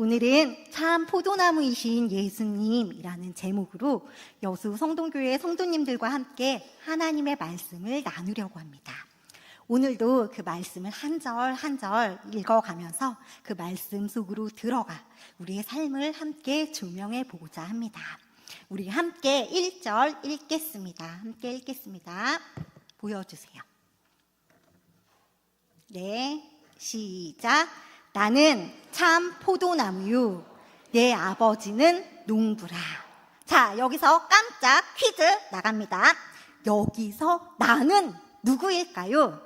오늘은 참 포도나무이신 예수님이라는 제목으로 여수 성동교회 성도님들과 함께 하나님의 말씀을 나누려고 합니다. 오늘도 그 말씀을 한 절 한 절 읽어가면서 그 말씀 속으로 들어가 우리의 삶을 함께 조명해 보고자 합니다. 우리 함께 1절 읽겠습니다. 함께 읽겠습니다. 보여주세요. 네, 시작. 나는 참 포도나무요, 내 아버지는 농부라. 자, 여기서 깜짝 퀴즈 나갑니다. 여기서 나는 누구일까요?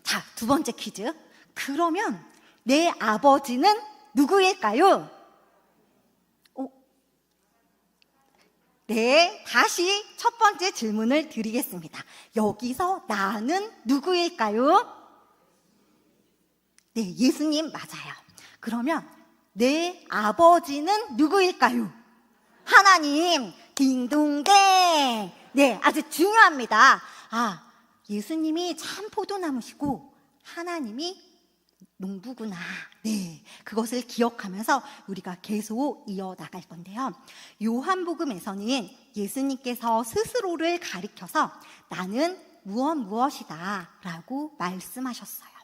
자, 두 번째 퀴즈. 그러면 내 아버지는 누구일까요? 네, 다시 첫 번째 질문을 드리겠습니다. 여기서 나는 누구일까요? 네, 예수님 맞아요. 그러면 내 아버지는 누구일까요? 하나님, 딩동댕. 네, 아주 중요합니다. 예수님이 참 포도나무시고 하나님이 농부구나. 네, 그것을 기억하면서 우리가 계속 이어나갈 건데요. 요한복음에서는 예수님께서 스스로를 가리켜서 나는 무엇이다 라고 말씀하셨어요.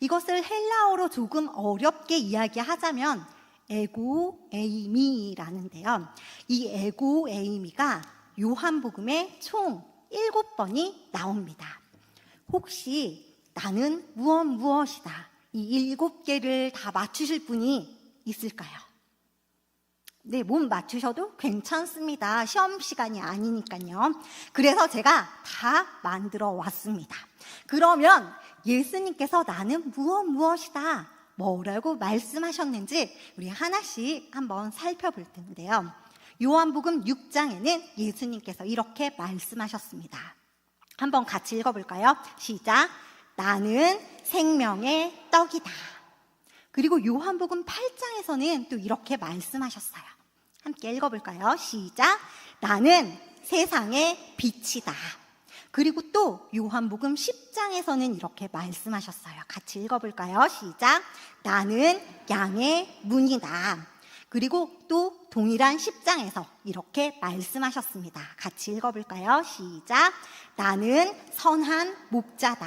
이것을 헬라어로 조금 어렵게 이야기하자면 에고 에이미라는데요. 이 에고 에이미가 요한복음에 총 7번이 나옵니다. 혹시 나는 무엇이다 이 7개를 다 맞추실 분이 있을까요? 네, 못 맞추셔도 괜찮습니다. 시험 시간이 아니니까요. 그래서 제가 다 만들어 왔습니다. 그러면 예수님께서 나는 무엇이다 뭐라고 말씀하셨는지 우리 하나씩 한번 살펴볼 텐데요. 요한복음 6장에는 예수님께서 이렇게 말씀하셨습니다. 한번 같이 읽어볼까요? 시작. 나는 생명의 떡이다. 그리고 요한복음 8장에서는 또 이렇게 말씀하셨어요. 함께 읽어볼까요? 시작. 나는 세상의 빛이다. 그리고 또 요한복음 10장에서는 이렇게 말씀하셨어요. 같이 읽어볼까요? 시작. 나는 양의 문이다. 그리고 또 동일한 10장에서 이렇게 말씀하셨습니다. 같이 읽어볼까요? 시작. 나는 선한 목자다.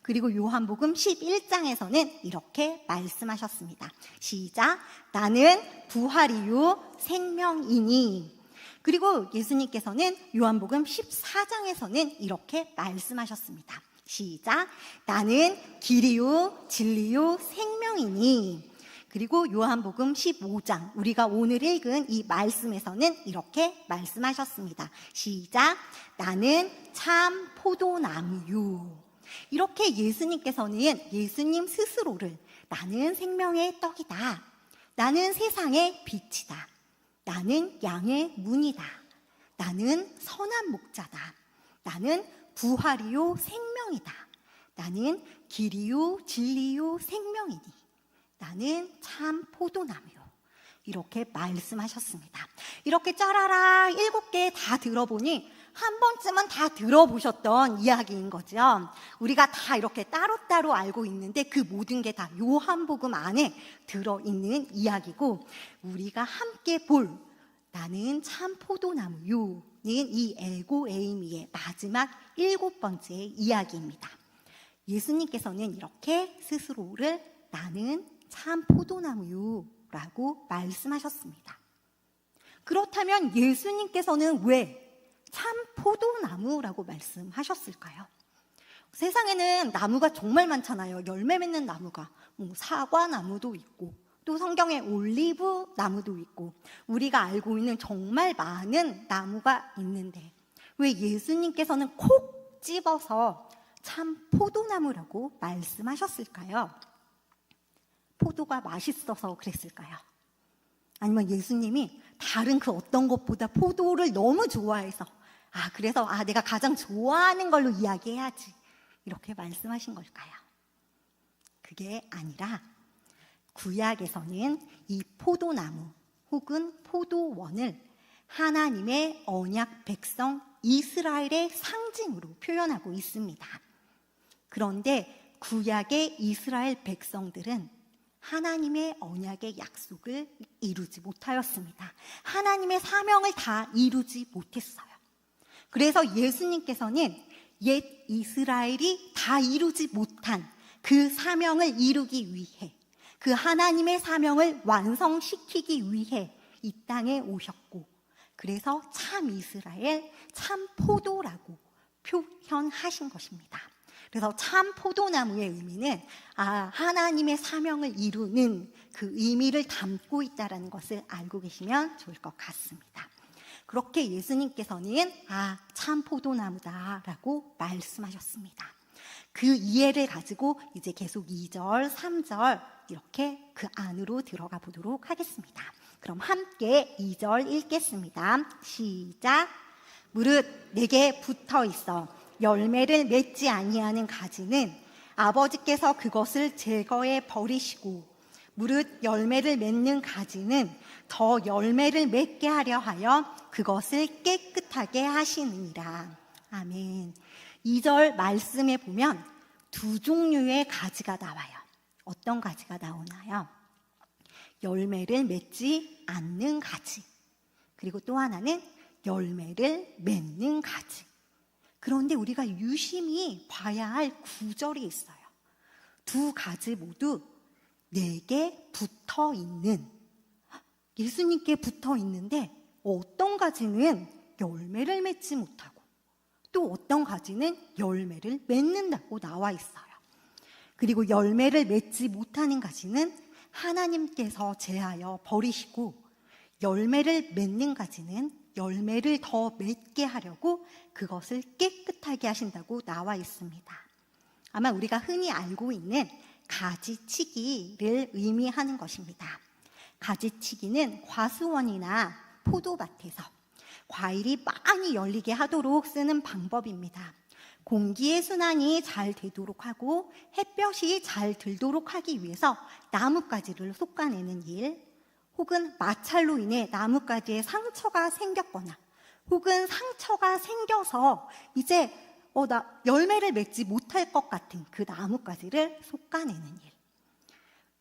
그리고 요한복음 11장에서는 이렇게 말씀하셨습니다. 시작. 나는 부활이요 생명이니. 그리고 예수님께서는 요한복음 14장에서는 이렇게 말씀하셨습니다. 시작. 나는 길이요 진리요 생명이니. 그리고 요한복음 15장 우리가 오늘 읽은 이 말씀에서는 이렇게 말씀하셨습니다. 시작. 나는 참 포도나무요. 이렇게 예수님께서는 예수님 스스로를 나는 생명의 떡이다. 나는 세상의 빛이다. 나는 양의 문이다. 나는 선한 목자다. 나는 부활이요 생명이다. 나는 길이요 진리요 생명이니. 나는 참 포도나무요. 이렇게 말씀하셨습니다. 이렇게 짜라라 7개 다 들어보니 한 번쯤은 다 들어보셨던 이야기인 거죠. 우리가 다 이렇게 따로따로 알고 있는데 그 모든 게 다 요한복음 안에 들어있는 이야기고 우리가 함께 볼 나는 참 포도나무요는 이 에고 에이미의 마지막 7번째 이야기입니다. 예수님께서는 이렇게 스스로를 나는 참 포도나무요라고 말씀하셨습니다. 그렇다면 예수님께서는 왜 참 포도나무라고 말씀하셨을까요? 세상에는 나무가 정말 많잖아요. 열매 맺는 나무가 사과나무도 있고 또 성경에 올리브 나무도 있고 우리가 알고 있는 정말 많은 나무가 있는데 왜 예수님께서는 콕 집어서 참 포도나무라고 말씀하셨을까요? 포도가 맛있어서 그랬을까요? 아니면 예수님이 다른 그 어떤 것보다 포도를 너무 좋아해서 그래서 내가 가장 좋아하는 걸로 이야기해야지 이렇게 말씀하신 걸까요? 그게 아니라 구약에서는 이 포도나무 혹은 포도원을 하나님의 언약 백성 이스라엘의 상징으로 표현하고 있습니다. 그런데 구약의 이스라엘 백성들은 하나님의 언약의 약속을 이루지 못하였습니다. 하나님의 사명을 다 이루지 못했어요. 그래서 예수님께서는 옛 이스라엘이 다 이루지 못한 그 사명을 이루기 위해, 그 하나님의 사명을 완성시키기 위해 이 땅에 오셨고, 그래서 참 이스라엘, 참 포도라고 표현하신 것입니다. 그래서 참 포도나무의 의미는 하나님의 사명을 이루는 그 의미를 담고 있다는 것을 알고 계시면 좋을 것 같습니다. 그렇게 예수님께서는 참 포도나무다라고 말씀하셨습니다. 그 이해를 가지고 이제 계속 2절, 3절 이렇게 그 안으로 들어가 보도록 하겠습니다. 그럼 함께 2절 읽겠습니다. 시작. 무릇 내게 붙어 있어 열매를 맺지 아니하는 가지는 아버지께서 그것을 제거해 버리시고, 무릇 열매를 맺는 가지는 더 열매를 맺게 하려 하여 그것을 깨끗하게 하시느니라. 아멘. 2절 말씀에 보면 두 종류의 가지가 나와요. 어떤 가지가 나오나요? 열매를 맺지 않는 가지, 그리고 또 하나는 열매를 맺는 가지. 그런데 우리가 유심히 봐야 할 구절이 있어요. 두 가지 모두 내게 붙어 있는, 예수님께 붙어 있는데 어떤 가지는 열매를 맺지 못하고 또 어떤 가지는 열매를 맺는다고 나와 있어요. 그리고 열매를 맺지 못하는 가지는 하나님께서 제하여 버리시고, 열매를 맺는 가지는 열매를 더 맺게 하려고 그것을 깨끗하게 하신다고 나와 있습니다. 아마 우리가 흔히 알고 있는 가지치기를 의미하는 것입니다. 가지치기는 과수원이나 포도밭에서 과일이 많이 열리게 하도록 쓰는 방법입니다. 공기의 순환이 잘 되도록 하고 햇볕이 잘 들도록 하기 위해서 나뭇가지를 솎아내는 일, 혹은 마찰로 인해 나뭇가지에 상처가 생겼거나 혹은 상처가 생겨서 이제 나 열매를 맺지 못할 것 같은 그 나뭇가지를 솎아내는 일,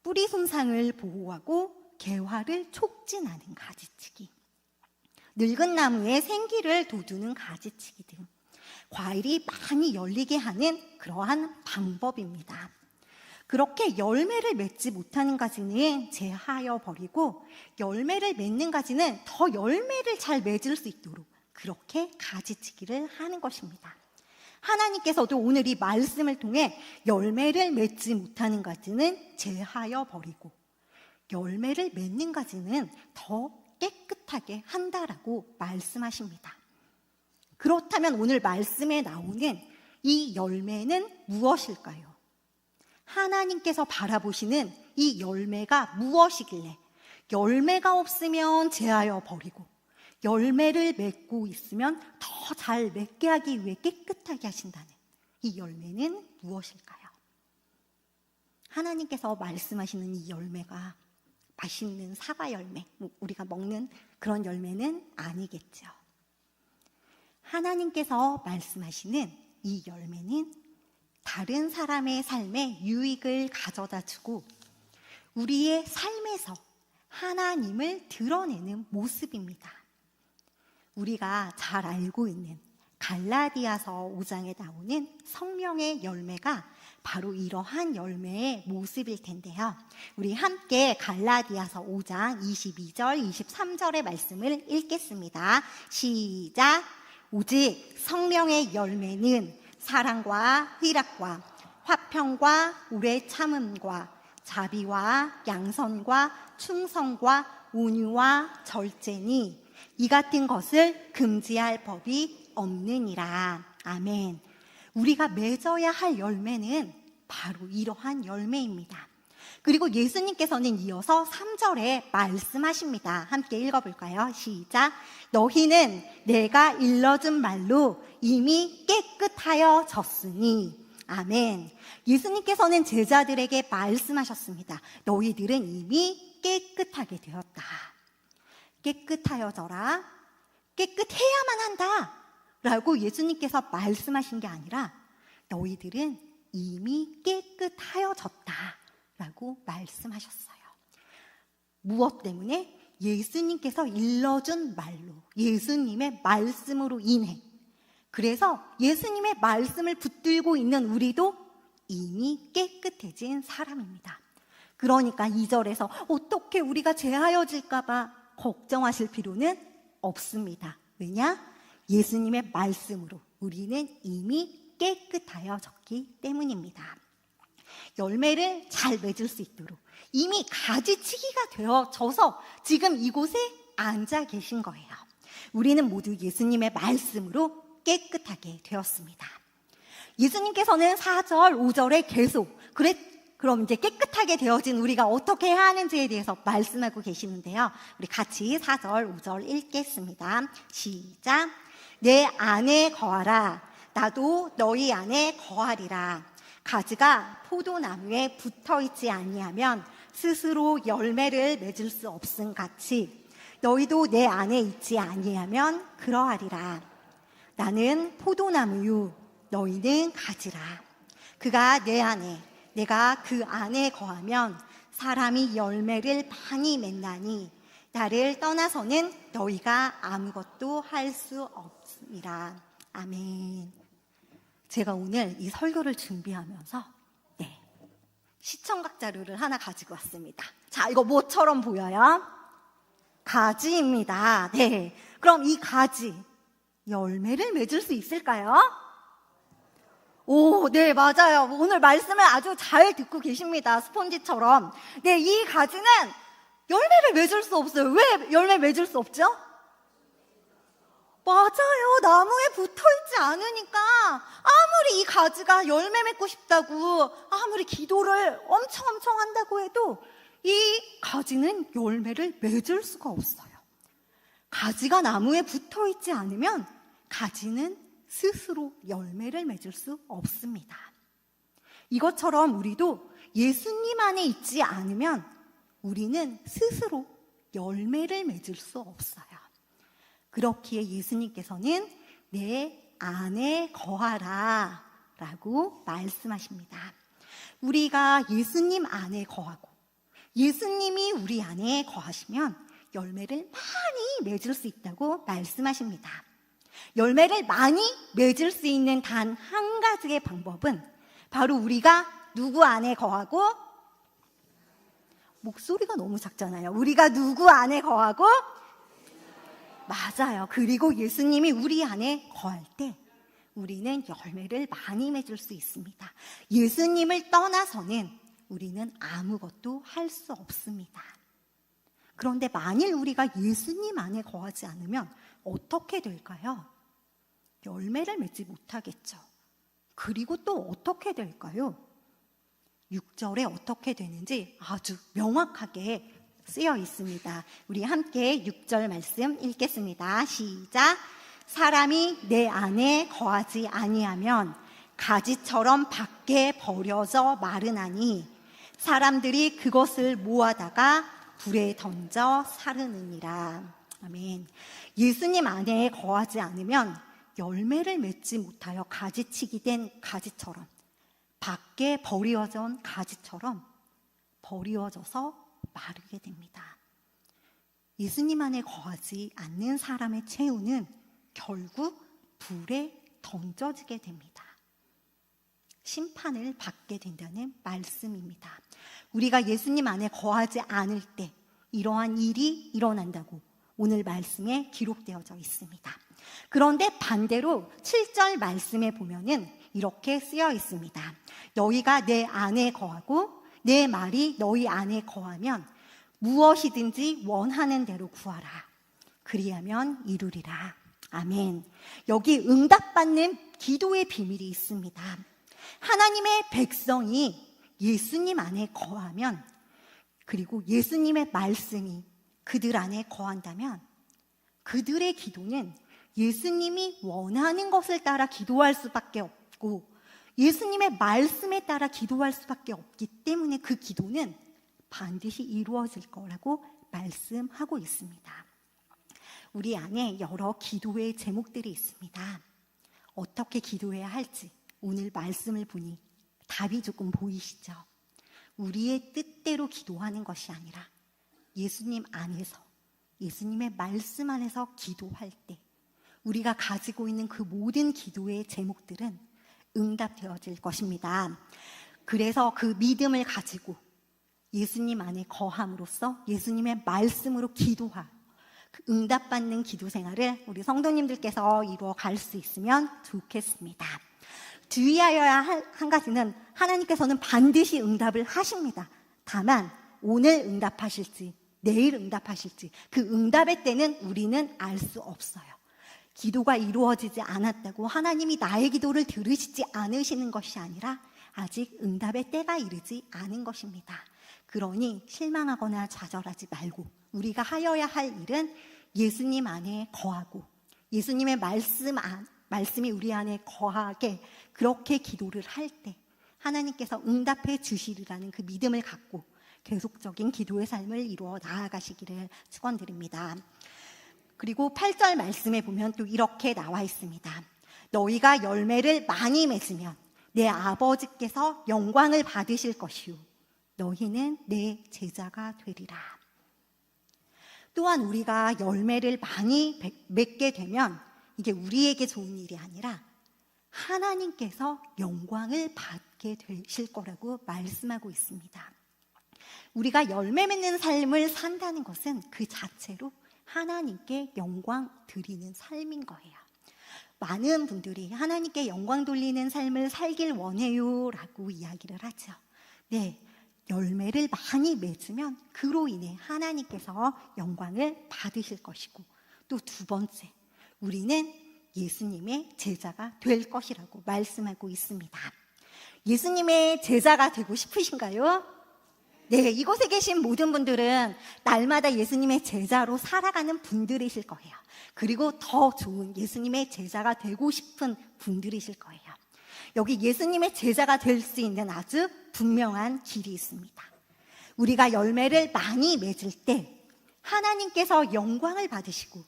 뿌리 손상을 보호하고 개화를 촉진하는 가지치기, 늙은 나무에 생기를 돋우는 가지치기 등 과일이 많이 열리게 하는 그러한 방법입니다. 그렇게 열매를 맺지 못하는 가지는 제하여 버리고 열매를 맺는 가지는 더 열매를 잘 맺을 수 있도록 그렇게 가지치기를 하는 것입니다. 하나님께서도 오늘 이 말씀을 통해 열매를 맺지 못하는 가지는 제하여 버리고 열매를 맺는 가지는 더 깨끗하게 한다라고 말씀하십니다. 그렇다면 오늘 말씀에 나오는 이 열매는 무엇일까요? 하나님께서 바라보시는 이 열매가 무엇이길래 열매가 없으면 제하여 버리고 열매를 맺고 있으면 더 잘 맺게 하기 위해 깨끗하게 하신다는 이 열매는 무엇일까요? 하나님께서 말씀하시는 이 열매가 맛있는 사과 열매, 우리가 먹는 그런 열매는 아니겠죠. 하나님께서 말씀하시는 이 열매는 다른 사람의 삶에 유익을 가져다 주고 우리의 삶에서 하나님을 드러내는 모습입니다. 우리가 잘 알고 있는 갈라디아서 5장에 나오는 성령의 열매가 바로 이러한 열매의 모습일 텐데요. 우리 함께 갈라디아서 5장 22절, 23절의 말씀을 읽겠습니다. 시작! 오직 성령의 열매는 사랑과 희락과 화평과 오래 참음과 자비와 양선과 충성과 온유와 절제니 이 같은 것을 금지할 법이 없느니라. 아멘. 우리가 맺어야 할 열매는 바로 이러한 열매입니다. 그리고 예수님께서는 이어서 3절에 말씀하십니다. 함께 읽어볼까요? 시작. 너희는 내가 일러준 말로 이미 깨끗하여 졌으니. 아멘. 예수님께서는 제자들에게 말씀하셨습니다. 너희들은 이미 깨끗하게 되었다. 깨끗하여져라. 깨끗해야만 한다. 라고 예수님께서 말씀하신 게 아니라 너희들은 이미 깨끗하여졌다. 라고 말씀하셨어요. 무엇 때문에? 예수님께서 일러준 말로, 예수님의 말씀으로 인해. 그래서 예수님의 말씀을 붙들고 있는 우리도 이미 깨끗해진 사람입니다. 그러니까 2절에서 어떻게 우리가 죄하여질까 봐 걱정하실 필요는 없습니다. 왜냐? 예수님의 말씀으로 우리는 이미 깨끗하여졌기 때문입니다. 열매를 잘 맺을 수 있도록 이미 가지치기가 되어져서 지금 이곳에 앉아 계신 거예요. 우리는 모두 예수님의 말씀으로 깨끗하게 되었습니다. 예수님께서는 4절, 5절에 계속 그럼 이제 깨끗하게 되어진 우리가 어떻게 해야 하는지에 대해서 말씀하고 계시는데요. 우리 같이 4절, 5절 읽겠습니다. 시작. 내 안에 거하라. 나도 너희 안에 거하리라. 가지가 포도나무에 붙어있지 아니하면 스스로 열매를 맺을 수 없음 같이 너희도 내 안에 있지 아니하면 그러하리라. 나는 포도나무요 너희는 가지라. 그가 내 안에 내가 그 안에 거하면 사람이 열매를 많이 맺나니 나를 떠나서는 너희가 아무것도 할 수 없습니다. 아멘. 제가 오늘 이 설교를 준비하면서 시청각 자료를 하나 가지고 왔습니다. 자, 이거 뭐처럼 보여요? 가지입니다. 네. 그럼 이 가지 열매를 맺을 수 있을까요? 오, 네, 맞아요. 오늘 말씀을 아주 잘 듣고 계십니다. 스폰지처럼. 네, 이 가지는 열매를 맺을 수 없어요. 왜 열매 맺을 수 없죠? 맞아요. 나무에 붙어있지 않으니까 아무리 이 가지가 열매 맺고 싶다고 아무리 기도를 엄청 한다고 해도 이 가지는 열매를 맺을 수가 없어요. 가지가 나무에 붙어있지 않으면 가지는 스스로 열매를 맺을 수 없습니다. 이것처럼 우리도 예수님 안에 있지 않으면 우리는 스스로 열매를 맺을 수 없어요. 그렇기에 예수님께서는 내 안에 거하라 라고 말씀하십니다. 우리가 예수님 안에 거하고 예수님이 우리 안에 거하시면 열매를 많이 맺을 수 있다고 말씀하십니다. 열매를 많이 맺을 수 있는 단 한 가지의 방법은 바로 우리가 누구 안에 거하고, 목소리가 너무 작잖아요. 우리가 누구 안에 거하고, 맞아요. 그리고 예수님이 우리 안에 거할 때 우리는 열매를 많이 맺을 수 있습니다. 예수님을 떠나서는 우리는 아무것도 할 수 없습니다. 그런데 만일 우리가 예수님 안에 거하지 않으면 어떻게 될까요? 열매를 맺지 못하겠죠. 그리고 또 어떻게 될까요? 6절에 어떻게 되는지 아주 명확하게 쓰여 있습니다. 우리 함께 6절 말씀 읽겠습니다. 시작. 사람이 내 안에 거하지 아니하면 가지처럼 밖에 버려져 마르나니 사람들이 그것을 모아다가 불에 던져 사르느니라. 아멘. 예수님 안에 거하지 않으면 열매를 맺지 못하여 가지치기 된 가지처럼, 밖에 버려진 가지처럼 버려져서 마르게 됩니다. 예수님 안에 거하지 않는 사람의 최후는 결국 불에 던져지게 됩니다. 심판을 받게 된다는 말씀입니다. 우리가 예수님 안에 거하지 않을 때 이러한 일이 일어난다고 오늘 말씀에 기록되어져 있습니다. 그런데 반대로 7절 말씀에 보면은 이렇게 쓰여 있습니다. 너희가 내 안에 거하고 내 말이 너희 안에 거하면 무엇이든지 원하는 대로 구하라. 그리하면 이루리라. 아멘. 여기 응답받는 기도의 비밀이 있습니다. 하나님의 백성이 예수님 안에 거하면, 그리고 예수님의 말씀이 그들 안에 거한다면 그들의 기도는 예수님이 원하는 것을 따라 기도할 수밖에 없고 예수님의 말씀에 따라 기도할 수밖에 없기 때문에 그 기도는 반드시 이루어질 거라고 말씀하고 있습니다. 우리 안에 여러 기도의 제목들이 있습니다. 어떻게 기도해야 할지 오늘 말씀을 보니 답이 조금 보이시죠? 우리의 뜻대로 기도하는 것이 아니라 예수님 안에서, 예수님의 말씀 안에서 기도할 때 우리가 가지고 있는 그 모든 기도의 제목들은 응답되어질 것입니다. 그래서 그 믿음을 가지고 예수님 안에 거함으로써 예수님의 말씀으로 기도하, 그 응답받는 기도 생활을 우리 성도님들께서 이루어갈 수 있으면 좋겠습니다. 주의하여야 할 한 가지는 하나님께서는 반드시 응답을 하십니다. 다만 오늘 응답하실지 내일 응답하실지 그 응답의 때는 우리는 알 수 없어요. 기도가 이루어지지 않았다고 하나님이 나의 기도를 들으시지 않으시는 것이 아니라 아직 응답의 때가 이르지 않은 것입니다. 그러니 실망하거나 좌절하지 말고 우리가 하여야 할 일은 예수님 안에 거하고 예수님의 말씀이 우리 안에 거하게 그렇게 기도를 할 때 하나님께서 응답해 주시리라는 그 믿음을 갖고 계속적인 기도의 삶을 이루어 나아가시기를 축원드립니다. 그리고 8절 말씀에 보면 또 이렇게 나와 있습니다. 너희가 열매를 많이 맺으면 내 아버지께서 영광을 받으실 것이요 너희는 내 제자가 되리라. 또한 우리가 열매를 많이 맺게 되면 이게 우리에게 좋은 일이 아니라 하나님께서 영광을 받게 되실 거라고 말씀하고 있습니다. 우리가 열매 맺는 삶을 산다는 것은 그 자체로 하나님께 영광 드리는 삶인 거예요. 많은 분들이 하나님께 영광 돌리는 삶을 살길 원해요 라고 이야기를 하죠. 네, 열매를 많이 맺으면 그로 인해 하나님께서 영광을 받으실 것이고 또 두 번째, 우리는 예수님의 제자가 될 것이라고 말씀하고 있습니다. 예수님의 제자가 되고 싶으신가요? 네, 이곳에 계신 모든 분들은 날마다 예수님의 제자로 살아가는 분들이실 거예요. 그리고 더 좋은 예수님의 제자가 되고 싶은 분들이실 거예요. 여기 예수님의 제자가 될 수 있는 아주 분명한 길이 있습니다. 우리가 열매를 많이 맺을 때 하나님께서 영광을 받으시고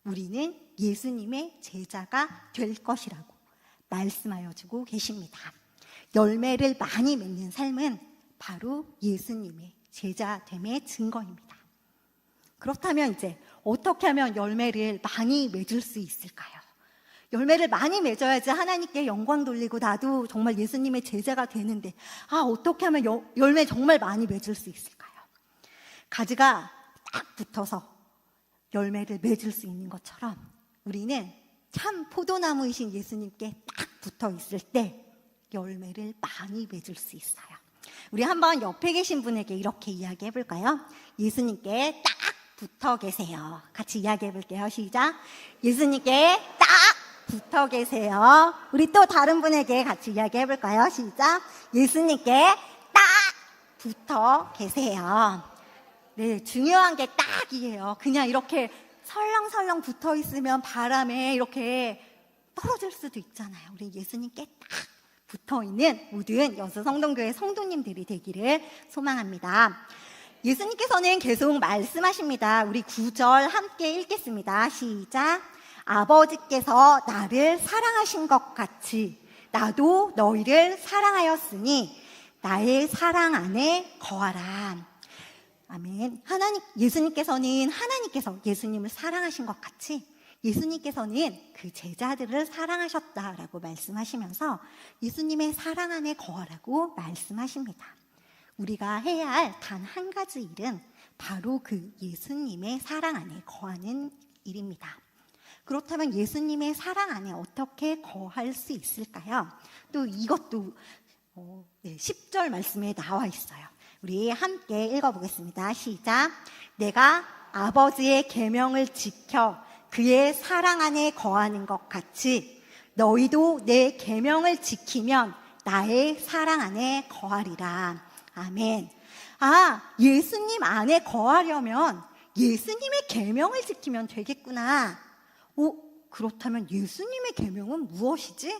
우리는 예수님의 제자가 될 것이라고 말씀하여 주고 계십니다. 열매를 많이 맺는 삶은 바로 예수님의 제자됨의 증거입니다. 그렇다면 이제 어떻게 하면 열매를 많이 맺을 수 있을까요? 열매를 많이 맺어야지 하나님께 영광 돌리고 나도 정말 예수님의 제자가 되는데 어떻게 하면 열매 정말 많이 맺을 수 있을까요? 가지가 딱 붙어서 열매를 맺을 수 있는 것처럼 우리는 참 포도나무이신 예수님께 딱 붙어 있을 때 열매를 많이 맺을 수 있어요. 우리 한번 옆에 계신 분에게 이렇게 이야기해 볼까요? 예수님께 딱 붙어 계세요. 같이 이야기해 볼게요. 시작. 예수님께 딱 붙어 계세요. 우리 또 다른 분에게 같이 이야기해 볼까요? 시작. 예수님께 딱 붙어 계세요. 네, 중요한 게 딱이에요. 그냥 이렇게 설렁설렁 붙어 있으면 바람에 이렇게 떨어질 수도 있잖아요. 우리 예수님께 딱 붙어 있는 모든 여수 성동교회 성도님들이 되기를 소망합니다. 예수님께서는 계속 말씀하십니다. 우리 9절 함께 읽겠습니다. 시작. 아버지께서 나를 사랑하신 것 같이 나도 너희를 사랑하였으니 나의 사랑 안에 거하라. 아멘. 예수님께서는 하나님께서 예수님을 사랑하신 것 같이 예수님께서는 그 제자들을 사랑하셨다라고 말씀하시면서 예수님의 사랑 안에 거하라고 말씀하십니다. 우리가 해야 할 단 한 가지 일은 바로 그 예수님의 사랑 안에 거하는 일입니다. 그렇다면 예수님의 사랑 안에 어떻게 거할 수 있을까요? 또 이것도 10절 말씀에 나와 있어요. 우리 함께 읽어보겠습니다. 시작. 내가 아버지의 계명을 지켜 그의 사랑 안에 거하는 것 같이 너희도 내 계명을 지키면 나의 사랑 안에 거하리라. 아멘. 예수님 안에 거하려면 예수님의 계명을 지키면 되겠구나. 그렇다면 예수님의 계명은 무엇이지?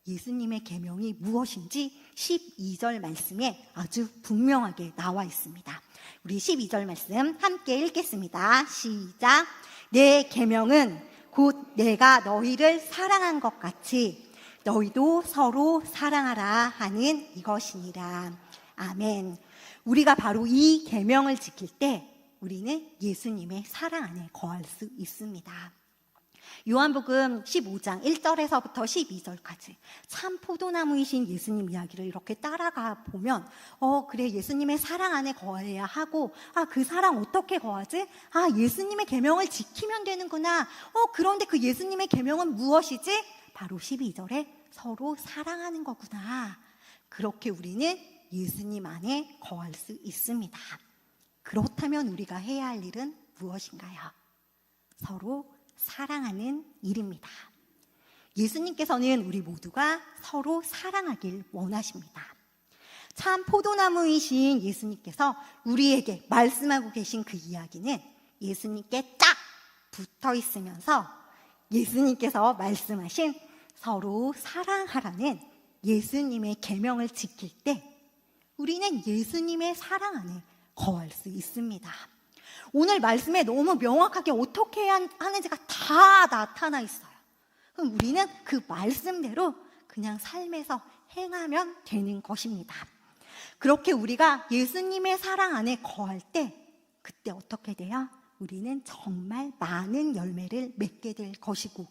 예수님의 계명이 무엇인지 12절 말씀에 아주 분명하게 나와 있습니다. 우리 12절 말씀 함께 읽겠습니다. 시작. 내 계명은 곧 내가 너희를 사랑한 것 같이 너희도 서로 사랑하라 하는 이것이니라. 아멘. 우리가 바로 이 계명을 지킬 때 우리는 예수님의 사랑 안에 거할 수 있습니다. 요한복음 15장 1절에서부터 12절까지 참 포도나무이신 예수님 이야기를 이렇게 따라가 보면 그래, 예수님의 사랑 안에 거해야 하고, 그 사랑 어떻게 거하지? 예수님의 계명을 지키면 되는구나. 그런데 그 예수님의 계명은 무엇이지? 바로 12절에 서로 사랑하는 거구나. 그렇게 우리는 예수님 안에 거할 수 있습니다. 그렇다면 우리가 해야 할 일은 무엇인가요? 서로 사랑하는 일입니다. 예수님께서는 우리 모두가 서로 사랑하길 원하십니다. 참 포도나무이신 예수님께서 우리에게 말씀하고 계신 그 이야기는 예수님께 딱 붙어 있으면서 예수님께서 말씀하신 서로 사랑하라는 예수님의 계명을 지킬 때 우리는 예수님의 사랑 안에 거할 수 있습니다. 오늘 말씀에 너무 명확하게 어떻게 해야 하는지가 다 나타나 있어요. 그럼 우리는 그 말씀대로 그냥 삶에서 행하면 되는 것입니다. 그렇게 우리가 예수님의 사랑 안에 거할 때 그때 어떻게 돼요? 우리는 정말 많은 열매를 맺게 될 것이고,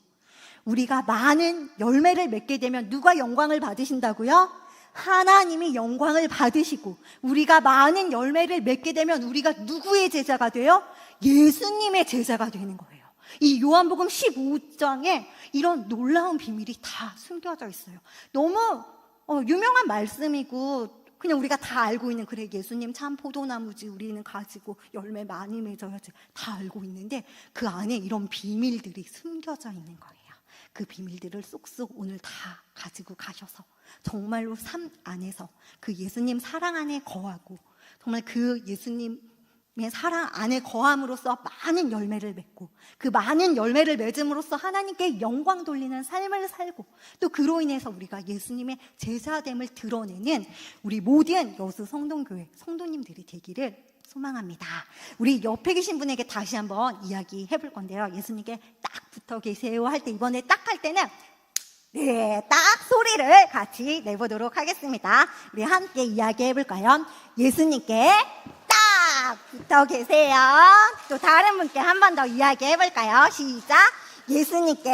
우리가 많은 열매를 맺게 되면 누가 영광을 받으신다고요? 하나님이 영광을 받으시고, 우리가 많은 열매를 맺게 되면 우리가 누구의 제자가 돼요? 예수님의 제자가 되는 거예요. 이 요한복음 15장에 이런 놀라운 비밀이 다 숨겨져 있어요. 너무 유명한 말씀이고 그냥 우리가 다 알고 있는, 그래, 예수님 참 포도나무지, 우리는 가지고 열매 많이 맺어야지, 다 알고 있는데 그 안에 이런 비밀들이 숨겨져 있는 거예요. 그 비밀들을 쏙쏙 오늘 다 가지고 가셔서 정말로 삶 안에서 그 예수님 사랑 안에 거하고, 정말 그 예수님의 사랑 안에 거함으로써 많은 열매를 맺고, 그 많은 열매를 맺음으로써 하나님께 영광 돌리는 삶을 살고, 또 그로 인해서 우리가 예수님의 제자됨을 드러내는 우리 모든 여수 성동교회 성도님들이 되기를 소망합니다. 우리 옆에 계신 분에게 다시 한번 이야기해 볼 건데요. 예수님께 딱 붙어 계세요 할 때, 이번에 딱 할 때는 네, 딱 소리를 같이 내보도록 하겠습니다. 우리 함께 이야기해 볼까요? 예수님께 딱 붙어 계세요. 또 다른 분께 한 번 더 이야기해 볼까요? 시작. 예수님께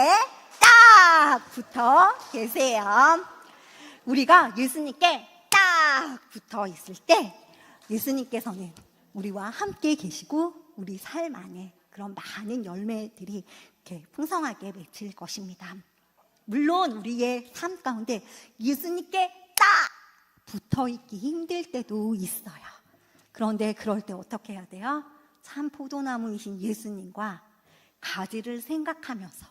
딱 붙어 계세요. 우리가 예수님께 딱 붙어 있을 때 예수님께서는 우리와 함께 계시고 우리 삶 안에 그런 많은 열매들이 이렇게 풍성하게 맺힐 것입니다. 물론 우리의 삶 가운데 예수님께 딱 붙어있기 힘들 때도 있어요. 그런데 그럴 때 어떻게 해야 돼요? 참 포도나무이신 예수님과 가지를 생각하면서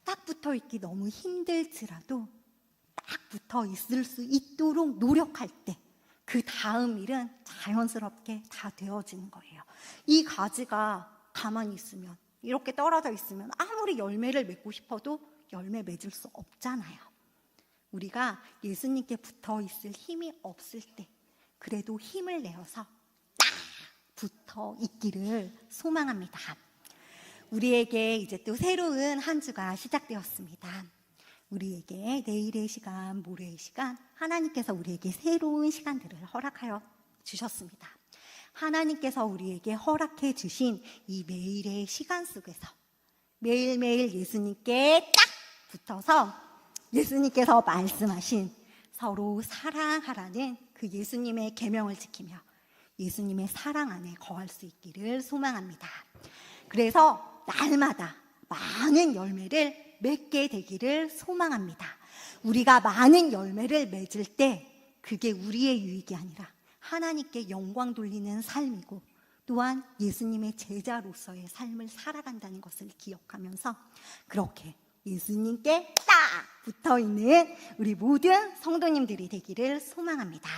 딱 붙어있기 너무 힘들지라도 딱 붙어있을 수 있도록 노력할 때 그 다음 일은 자연스럽게 다 되어지는 거예요. 이 가지가 가만히 있으면, 이렇게 떨어져 있으면 아무리 열매를 맺고 싶어도 열매 맺을 수 없잖아요. 우리가 예수님께 붙어 있을 힘이 없을 때 그래도 힘을 내어서 딱 붙어 있기를 소망합니다. 우리에게 이제 또 새로운 한 주가 시작되었습니다. 우리에게 내일의 시간, 모레의 시간, 하나님께서 우리에게 새로운 시간들을 허락하여 주셨습니다. 하나님께서 우리에게 허락해 주신 이 매일의 시간 속에서 매일매일 예수님께 딱 붙어서 예수님께서 말씀하신 서로 사랑하라는 그 예수님의 계명을 지키며 예수님의 사랑 안에 거할 수 있기를 소망합니다. 그래서 날마다 많은 열매를 맺게 되기를 소망합니다. 우리가 많은 열매를 맺을 때 그게 우리의 유익이 아니라 하나님께 영광 돌리는 삶이고, 또한 예수님의 제자로서의 삶을 살아간다는 것을 기억하면서 그렇게 예수님께 딱 붙어있는 우리 모든 성도님들이 되기를 소망합니다.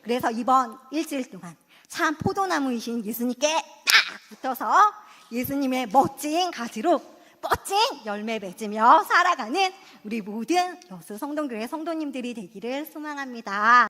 그래서 이번 일주일 동안 참 포도나무이신 예수님께 딱 붙어서 예수님의 멋진 가지로 멋진 열매 맺으며 살아가는 우리 모든 여수 성동교회 성도님들이 되기를 소망합니다.